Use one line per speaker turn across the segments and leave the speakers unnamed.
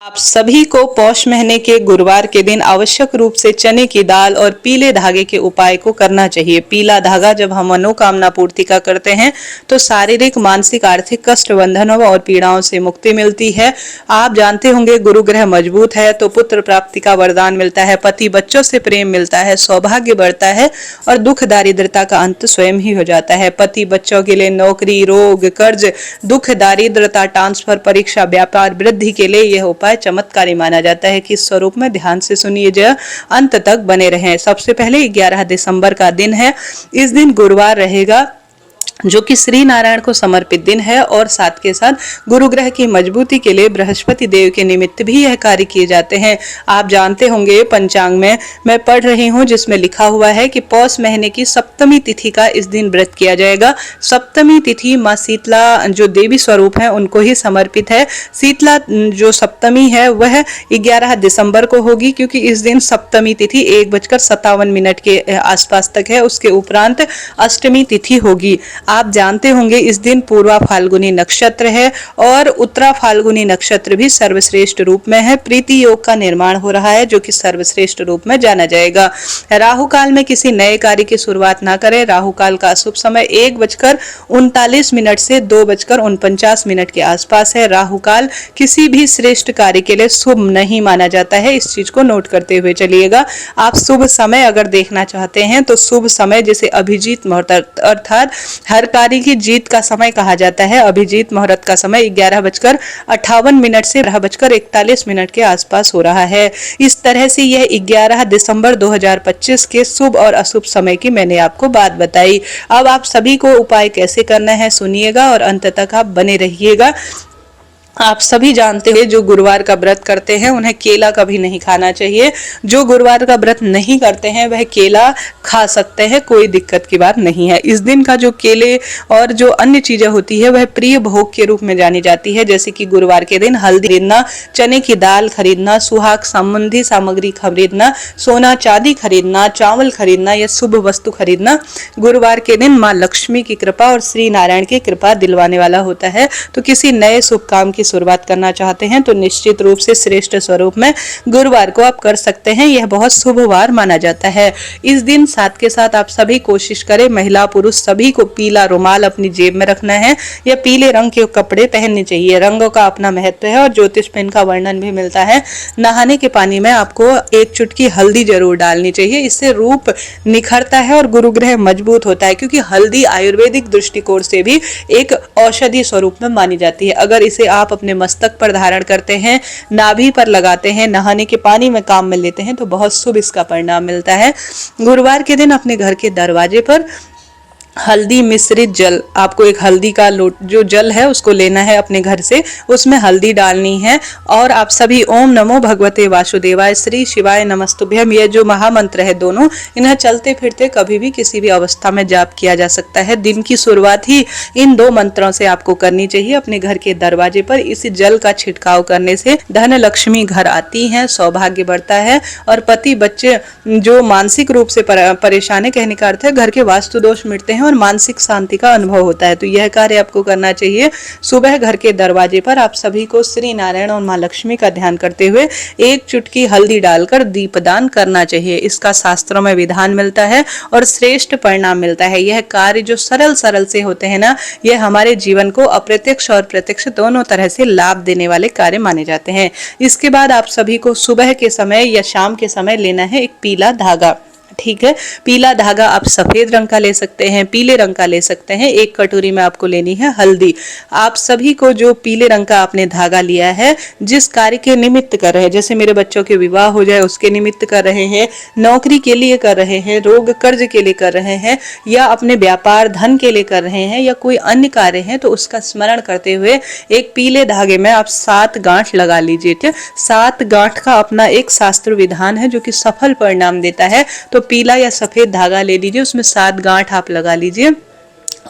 आप सभी को पौष महीने के गुरुवार के दिन आवश्यक रूप से चने की दाल और पीले धागे के उपाय को करना चाहिए। पीला धागा जब हम मनोकामना पूर्ति का करते हैं तो शारीरिक, मानसिक, आर्थिक कष्ट, बंधनों और पीड़ाओं से मुक्ति मिलती है। आप जानते होंगे गुरु ग्रह मजबूत है तो पुत्र प्राप्ति का वरदान मिलता है, पति बच्चों से प्रेम मिलता है, सौभाग्य बढ़ता है और दुख दारिद्रता का अंत स्वयं ही हो जाता है। पति बच्चों के लिए नौकरी, रोग, कर्ज, दुख, दारिद्रता, ट्रांसफर, परीक्षा, व्यापार, वृद्धि के लिए यह उपाय चमत्कारी माना जाता है कि इस स्वरूप में ध्यान से सुनिए, जो अंत तक बने रहें। सबसे पहले 11 दिसंबर का दिन है। इस दिन गुरुवार रहेगा जो कि श्री नारायण को समर्पित दिन है और साथ के साथ गुरु ग्रह की मजबूती के लिए बृहस्पति देव के निमित्त भी यह कार्य किए जाते हैं। आप जानते होंगे पंचांग में मैं पढ़ रही हूँ जिसमें लिखा हुआ है कि पौष महीने की सप्तमी तिथि का इस दिन व्रत किया जाएगा। सप्तमी तिथि माँ शीतला जो देवी स्वरूप है उनको ही समर्पित है। शीतला जो सप्तमी है वह 11 दिसंबर को होगी क्योंकि इस दिन सप्तमी तिथि 1:57 के आसपास तक है। उसके उपरांत अष्टमी तिथि होगी। आप जानते होंगे इस दिन पूर्वा फाल्गुनी नक्षत्र है और उत्तरा फाल्गुनी नक्षत्र भी सर्वश्रेष्ठ रूप में है। प्रीति योग का निर्माण हो रहा है जो कि सर्वश्रेष्ठ रूप में जाना जाएगा। राहु काल में किसी नए कार्य की शुरुआत ना करें। राहु काल का शुभ समय 1:39 से 2:49 के आसपास है। राहु काल किसी भी श्रेष्ठ कार्य के लिए शुभ नहीं माना जाता है, इस चीज को नोट करते हुए चलिएगा। आप शुभ समय अगर देखना चाहते हैं तो शुभ समय जैसे अभिजीत मुहूर्त अर्थात हर कार्य की जीत का समय कहा जाता है। अभिजीत मुहूर्त का समय 11:58 से 12:41 के आसपास हो रहा है। इस तरह से यह 11 दिसंबर 2025 के शुभ और अशुभ समय की मैंने आपको बात बताई। अब आप सभी को उपाय कैसे करना है सुनिएगा और अंत तक आप बने रहिएगा। आप सभी जानते हैं जो गुरुवार का व्रत करते हैं उन्हें केला कभी नहीं खाना चाहिए। जो गुरुवार का व्रत नहीं करते हैं वह केला खा सकते हैं, कोई दिक्कत की बात नहीं है। इस दिन का जो केले और जो अन्य चीजें होती है वह प्रिय भोग के रूप में जानी जाती है, जैसे कि गुरुवार के दिन हल्दी खरीदना, चने की दाल खरीदना, सुहाग संबंधी सामग्री खरीदना, सोना चांदी खरीदना, चावल खरीदना या शुभ वस्तु खरीदना गुरुवार के दिन माँ लक्ष्मी की कृपा और श्री नारायण की कृपा दिलवाने वाला होता है। तो किसी नए शुभ काम की शुरुआत करना चाहते हैं तो निश्चित रूप से श्रेष्ठ स्वरूप में गुरुवार को आप कर सकते हैं। यह बहुत शुभ वार माना जाता है। इस दिन साथ के साथ आप सभी कोशिश करें, महिला पुरुष सभी को पीला रुमाल अपनी जेब में रखना है या पीले रंग के कपड़े पहनने चाहिए। रंगों का अपना महत्व है और ज्योतिष में इनका वर्णन भी मिलता है। नहाने के पानी में आपको 1 चुटकी हल्दी जरूर डालनी चाहिए, इससे रूप निखरता है और गुरु ग्रह मजबूत होता है क्योंकि हल्दी आयुर्वेदिक दृष्टिकोण से भी एक औषधि स्वरूप में मानी जाती है। अगर इसे आप अपने मस्तक पर धारण करते हैं, नाभि पर लगाते हैं, नहाने के पानी में काम में लेते हैं तो बहुत शुभ इसका परिणाम मिलता है। गुरुवार के दिन अपने घर के दरवाजे पर हल्दी मिश्रित जल, आपको एक हल्दी का जो जल है उसको लेना है अपने घर से, उसमें हल्दी डालनी है और आप सभी ओम नमो भगवते वासुदेवाय, श्री शिवाय नमस्तुभ्यम, ये जो महामंत्र है दोनों, इन्हें चलते फिरते कभी भी किसी भी अवस्था में जाप किया जा सकता है। दिन की शुरुआत ही इन 2 मंत्रों से आपको करनी चाहिए। अपने घर के दरवाजे पर इस जल का छिड़काव करने से धन लक्ष्मी घर आती है, सौभाग्य बढ़ता है और पति बच्चे जो मानसिक रूप से परेशान है, कहने का अर्थ है घर के वास्तु दोष मिटते हैं और मानसिक शांति का अनुभव होता है। तो यह कार्य आपको करना चाहिए। सुबह घर के दरवाजे पर आप सभी को श्री नारायण और माँ लक्ष्मी का ध्यान करते हुए 1 चुटकी हल्दी डालकर दीपदान करना चाहिए। इसका शास्त्रों में विधान मिलता है और श्रेष्ठ परिणाम मिलता है। यह कार्य जो सरल से होते हैं ना, यह हमारे जीवन को अप्रत्यक्ष और प्रत्यक्ष दोनों तरह से लाभ देने वाले कार्य माने जाते हैं। इसके बाद आप सभी को सुबह के समय या शाम के समय लेना है एक पीला धागा। ठीक है, पीला धागा आप सफेद रंग का ले सकते हैं, पीले रंग का ले सकते हैं। 1 कटोरी में आपको लेनी है हल्दी। आप सभी को जो पीले रंग का आपने धागा लिया है, जिस कार्य के निमित्त कर रहे हैं, जैसे मेरे बच्चों के विवाह हो जाए उसके निमित्त कर रहे हैं, नौकरी के लिए कर रहे हैं, रोग कर्ज के लिए कर रहे हैं या अपने व्यापार धन के लिए कर रहे हैं या कोई अन्य कार्य है, तो उसका स्मरण करते हुए एक पीले धागे में आप 7 गांठ लगा लीजिए। 7 गांठ का अपना एक शास्त्र विधान है जो कि सफल परिणाम देता है। तो पीला या सफेद धागा ले लीजिए, उसमें 7 गांठ आप लगा लीजिए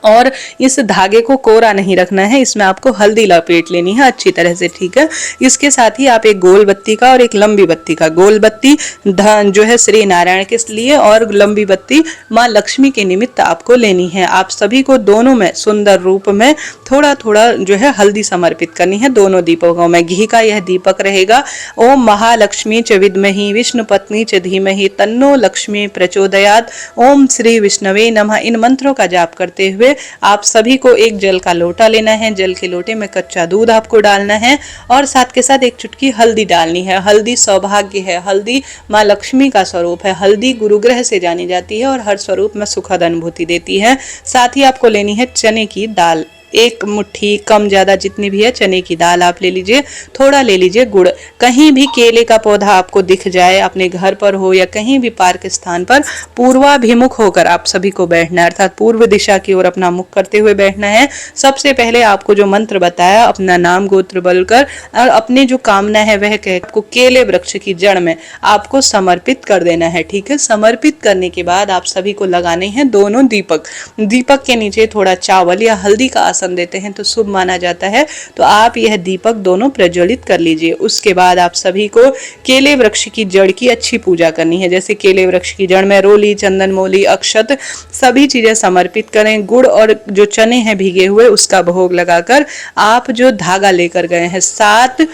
और इस धागे को कोरा नहीं रखना है, इसमें आपको हल्दी लपेट लेनी है अच्छी तरह से, ठीक है। इसके साथ ही आप एक गोल बत्ती का और एक लंबी बत्ती का, गोल बत्ती जो है श्री नारायण के लिए और लंबी बत्ती माँ लक्ष्मी के निमित्त आपको लेनी है। आप सभी को दोनों में सुंदर रूप में थोड़ा थोड़ा जो है हल्दी समर्पित करनी है दोनों दीपकों में। घी का यह दीपक रहेगा। ओम महालक्ष्मी च विद्महि विष्णु पत्नी च धीमहि तन्नो लक्ष्मी प्रचोदयात्, ओम श्री विष्णवे नमः। इन मंत्रों का जाप करते हुए आप सभी को एक जल का लोटा लेना है। जल के लोटे में कच्चा दूध आपको डालना है और साथ के साथ एक चुटकी हल्दी डालनी है। हल्दी सौभाग्य है, हल्दी माँ लक्ष्मी का स्वरूप है, हल्दी गुरु ग्रह से जानी जाती है और हर स्वरूप में सुखद अनुभूति देती है। साथ ही आपको लेनी है चने की दाल, एक मुट्ठी कम ज्यादा जितनी भी है चने की दाल आप ले लीजिए। थोड़ा ले लीजिए गुड़। कहीं भी केले का पौधा आपको दिख जाए, अपने घर पर हो या कहीं भी पार्क स्थान पर, पूर्वाभिमुख होकर आप सभी को बैठना है, अर्थात पूर्व दिशा की ओर अपना मुख करते हुए बैठना है। सबसे पहले आपको जो मंत्र बताया अपना नाम गोत्र बोलकर और अपनी जो कामना है वह कह आपको केले वृक्ष की जड़ में आपको समर्पित कर देना है, ठीक है। समर्पित करने के बाद आप सभी को लगाने हैं दोनों दीपक। दीपक के नीचे थोड़ा चावल या हल्दी का आसन देते हैं तो शुभ माना जाता है, तो आप यह दीपक दोनों प्रज्वलित कर लीजिए। उसके बाद आप सभी को केले वृक्ष की जड़ की अच्छी पूजा करनी है। जैसे केले वृक्ष की जड़ में रोली, चंदन, मोली, अक्षत सभी चीजें समर्पित करें। गुड़ और जो चने हैं भीगे हुए उसका भोग लगाकर आप जो धागा लेकर गए हैं, 7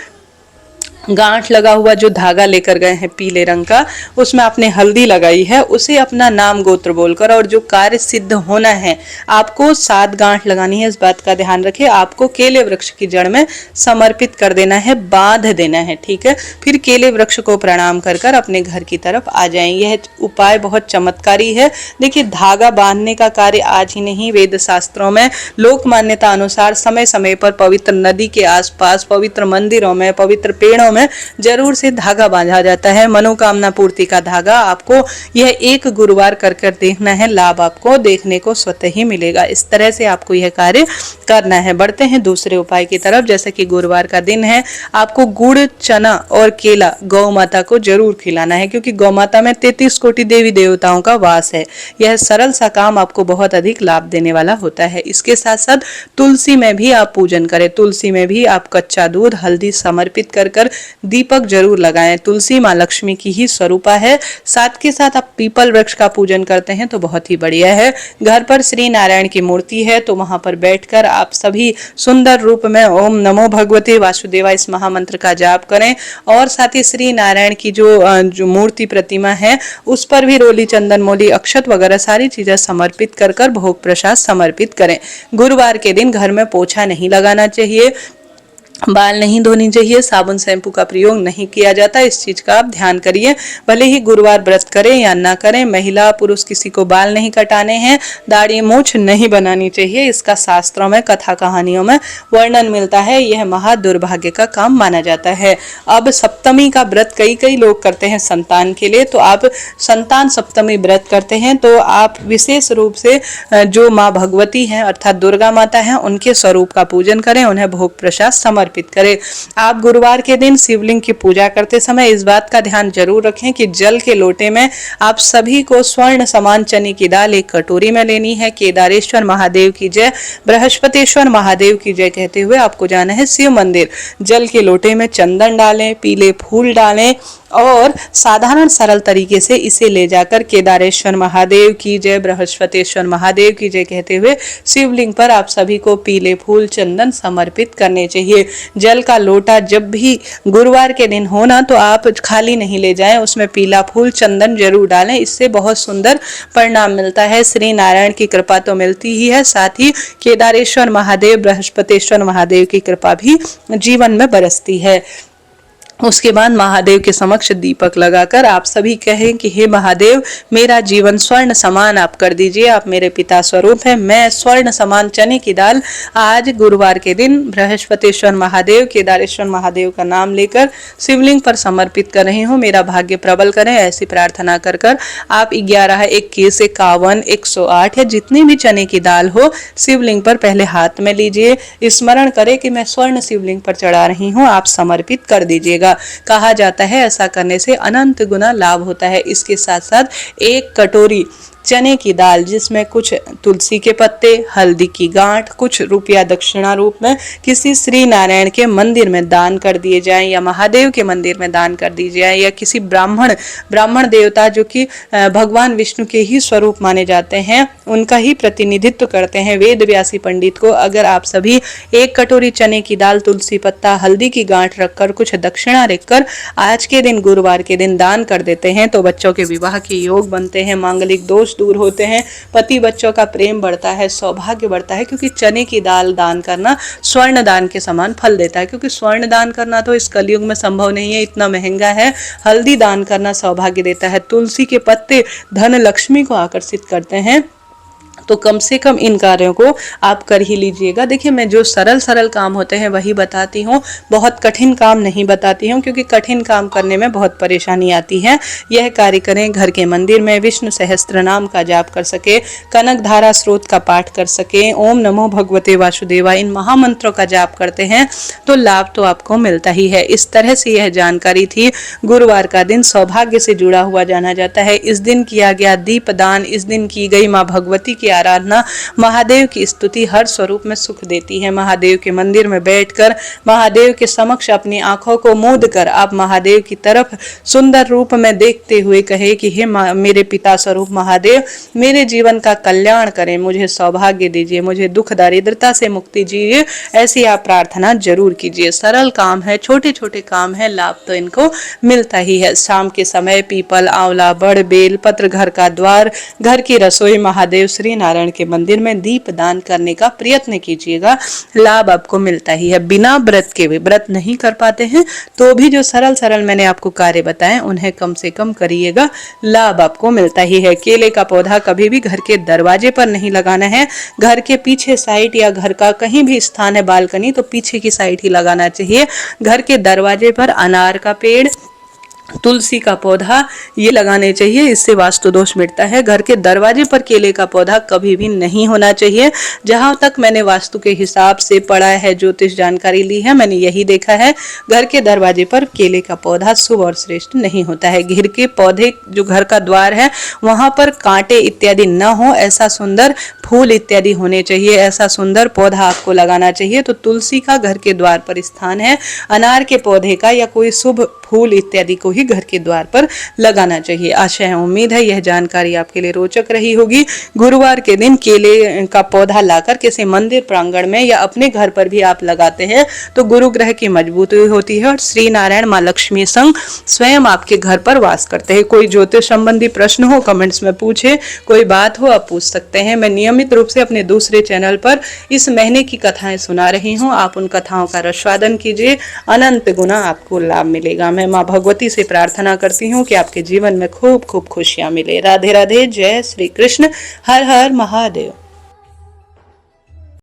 गांठ लगा हुआ जो धागा लेकर गए हैं पीले रंग का, उसमें आपने हल्दी लगाई है, उसे अपना नाम गोत्र बोलकर और जो कार्य सिद्ध होना है आपको 7 गांठ लगानी है। इस बात का ध्यान रखें। आपको केले वृक्ष की जड़ में समर्पित कर देना है, बांध देना है, ठीक है। फिर केले वृक्ष को प्रणाम कर कर अपने घर की तरफ आ जाएंगे। यह उपाय बहुत चमत्कारी है। देखिए, धागा बांधने का कार्य आज ही नहीं, वेद शास्त्रों में लोक मान्यता अनुसार समय समय पर पवित्र नदी के आसपास, पवित्र मंदिरों में, पवित्र पेड़ों में जरूर से धागा बांधा जाता है। मनोकामना पूर्ति का धागा आपको यह एक गुरुवार कर कर देखना है, लाभ आपको देखने को स्वतः ही मिलेगा। इस तरह से आपको यह कार्य करना है। बढ़ते हैं दूसरे उपाय की तरफ। जैसे कि गुरुवार का दिन है, आपको गुड़, चना और केला गौ माता को जरूर खिलाना है, क्योंकि गौ माता में 33 कोटि देवी देवताओं का वास है। यह सरल सा काम आपको बहुत अधिक लाभ देने वाला होता है। इसके साथ साथ तुलसी में भी आप पूजन करें। तुलसी में भी आप कच्चा दूध, हल्दी समर्पित कर कर दीपक जरूर लगाएं। तुलसी माँ लक्ष्मी की ही स्वरूपा है। साथ के साथ आप पीपल वृक्ष का पूजन करते हैं तो बहुत ही बढ़िया है। घर पर श्री नारायण की मूर्ति है तो वहां पर बैठकर आप सभी सुंदर रूप में ओम नमो भगवते वासुदेवाय इस महामंत्र का जाप करें। और साथ ही श्री नारायण की जो मूर्ति प्रतिमा है उस पर भी रोली, चंदन, मोली, अक्षत वगैरह सारी चीजें समर्पित कर कर भोग प्रसाद समर्पित करें। गुरुवार के दिन घर में पोछा नहीं लगाना चाहिए, बाल नहीं धोनी चाहिए, साबुन शैम्पू का प्रयोग नहीं किया जाता। इस चीज का आप ध्यान करिए। भले ही गुरुवार व्रत करें या ना करें, महिला पुरुष किसी को बाल नहीं कटाने हैं, दाढ़ी मूछ नहीं बनानी चाहिए। इसका शास्त्रों में, कथा कहानियों में वर्णन मिलता है। यह महा दुर्भाग्य का काम माना जाता है। अब सप्तमी का व्रत कई लोग करते हैं संतान के लिए, तो आप संतान सप्तमी व्रत करते हैं तो आप विशेष रूप से जो माँ भगवती हैं अर्थात दुर्गा माता हैं उनके स्वरूप का पूजन करें, उन्हें भोग प्रसाद समर्पित करें। आप गुरुवार के दिन शिवलिंग की पूजा करते समय इस बात का ध्यान जरूर रखें कि जल के लोटे में आप सभी को स्वर्ण समान चने की दाल एक कटोरी में लेनी है। केदारेश्वर महादेव की जय, बृहस्पतिश्वर महादेव की जय कहते हुए आपको जाना है शिव मंदिर। जल के लोटे में चंदन डालें, पीले फूल डालें और साधारण सरल तरीके से इसे ले जाकर केदारेश्वर महादेव की जय, बृहस्पतिश्वर महादेव की जय कहते हुए शिवलिंग पर आप सभी को पीले फूल, चंदन समर्पित करने चाहिए। जल का लोटा जब भी गुरुवार के दिन हो ना तो आप खाली नहीं ले जाएं, उसमें पीला फूल, चंदन जरूर डालें। इससे बहुत सुंदर परिणाम मिलता है। श्री नारायण की कृपा तो मिलती ही है, साथ ही केदारेश्वर महादेव, बृहस्पतिश्वर महादेव की कृपा भी जीवन में बरसती है। उसके बाद महादेव के समक्ष दीपक लगाकर आप सभी कहें कि हे महादेव, मेरा जीवन स्वर्ण समान आप कर दीजिए। आप मेरे पिता स्वरूप हैं। मैं स्वर्ण समान चने की दाल आज गुरुवार के दिन बृहस्पतिश्वर महादेव, केदारेश्वर महादेव का नाम लेकर शिवलिंग पर समर्पित कर रही हूँ। मेरा भाग्य प्रबल करें, ऐसी प्रार्थना कर कर आप 11, 21, 51, 108 या जितनी भी चने की दाल हो शिवलिंग पर पहले हाथ में लीजिए। स्मरण करें कि मैं स्वर्ण शिवलिंग पर चढ़ा रही हूँ, आप समर्पित कर दीजिएगा। कहा जाता है। ऐसा करने से अनंत गुना लाभ होता है। इसके साथ साथ 1 कटोरी चने की दाल जिसमें कुछ तुलसी के पत्ते, हल्दी की गांठ, कुछ रुपया दक्षिणा रूप में किसी श्री नारायण के मंदिर में दान कर दिए जाएं या महादेव के मंदिर में दान कर दिए जाएं या किसी ब्राह्मण देवता जो कि भगवान विष्णु के ही स्वरूप माने जाते हैं, उनका ही प्रतिनिधित्व करते हैं, वेद व्यासी पंडित को अगर आप सभी 1 कटोरी चने की दाल, तुलसी पत्ता, हल्दी की गांठ रखकर कुछ दक्षिणा रखकर आज के दिन गुरुवार के दिन दान कर देते हैं तो बच्चों के विवाह के योग बनते हैं, मांगलिक दोष दूर होते हैं, पति बच्चों का प्रेम बढ़ता है, सौभाग्य बढ़ता है। क्योंकि चने की दाल दान करना स्वर्ण दान के समान फल देता है। क्योंकि स्वर्ण दान करना तो इस कलयुग में संभव नहीं है, इतना महंगा है। हल्दी दान करना सौभाग्य देता है। तुलसी के पत्ते धन लक्ष्मी को आकर्षित करते हैं। तो कम से कम इन कार्यों को आप कर ही लीजिएगा। देखिए, मैं जो सरल काम होते हैं वही बताती हूँ, बहुत कठिन काम नहीं बताती हूँ, क्योंकि कठिन काम करने में बहुत परेशानी आती है। यह कार्य करें, घर के मंदिर में विष्णु सहस्त्र नाम का जाप कर सके, कनक धारा स्रोत का पाठ कर सके, ओम नमो भगवते वासुदेवा, इन महामंत्रों का जाप करते हैं तो लाभ तो आपको मिलता ही है। इस तरह से यह जानकारी थी। गुरुवार का दिन सौभाग्य से जुड़ा हुआ जाना जाता है। इस दिन किया गया दीपदान, इस दिन की गई माँ भगवती की आराधना, महादेव की स्तुति हर स्वरूप में सुख देती है। महादेव के मंदिर में बैठकर महादेव के समक्ष अपनी आंखों को मूंद कर आप महादेव की तरफ सुंदर रूप में देखते हुए कहे कि हे मेरे पिता स्वरूप महादेव, मेरे जीवन का कल्याण करें, मुझे सौभाग्य दीजिए, मुझे दुख दारिद्रता से मुक्ति दीजिए। ऐसी आप प्रार्थना जरूर कीजिए। सरल काम है, छोटे छोटे काम है, लाभ तो इनको मिलता ही है। शाम के समय पीपल, आंवला, बड़, बेल पत्र, घर का द्वार, घर की रसोई, महादेव श्री नारायण के मंदिर में दीप दान करने का प्रयत्न कीजिएगा, लाभ आपको मिलता ही है। बिना व्रत के भी, व्रत नहीं कर पाते हैं तो भी जो सरल मैंने आपको कार्य बताए उन्हें कम से कम करिएगा, लाभ आपको मिलता ही है। केले का पौधा कभी भी घर के दरवाजे पर नहीं लगाना है। घर के पीछे साइड या घर का कहीं भी स्थान है बालकनी तो पीछे की साइड ही लगाना चाहिए। घर के दरवाजे पर अनार का पेड़, तुलसी का पौधा ये लगाने चाहिए, इससे वास्तु दोष मिटता है। घर के दरवाजे पर केले का पौधा कभी भी नहीं होना चाहिए। जहां तक मैंने वास्तु के हिसाब से पढ़ा है, ज्योतिष जानकारी ली है, मैंने यही देखा है, घर के दरवाजे पर केले का पौधा शुभ और श्रेष्ठ नहीं होता है। घर के पौधे जो घर का द्वार है वहां पर कांटे इत्यादि न हो, ऐसा सुंदर फूल इत्यादि होने चाहिए, ऐसा सुंदर पौधा आपको लगाना चाहिए। तो तुलसी का घर के द्वार पर स्थान है, अनार के पौधे का या कोई शुभ फूल इत्यादि को ही घर के द्वार पर लगाना चाहिए। आशा है, उम्मीद है यह जानकारी आपके लिए रोचक रही होगी। गुरुवार के दिन केले का पौधा लाकर किसी मंदिर प्रांगण में या अपने घर पर भी आप लगाते हैं तो गुरु ग्रह की मजबूती होती है और श्री नारायण माँ लक्ष्मी संग स्वयं आपके घर पर वास करते हैं। कोई ज्योतिष संबंधी प्रश्न हो कमेंट्स में पूछे, कोई बात हो आप पूछ सकते हैं। मैं नियमित रूप से अपने दूसरे चैनल पर इस महीने की कथाएं सुना रही हूँ, आप उन कथाओं का रसवादन कीजिए, अनंत गुना आपको लाभ मिलेगा। मैं माँ भगवती से प्रार्थना करती हूँ कि आपके जीवन में खूब खूब खुशियां मिले। राधे राधे, जय श्री कृष्ण, हर हर महादेव।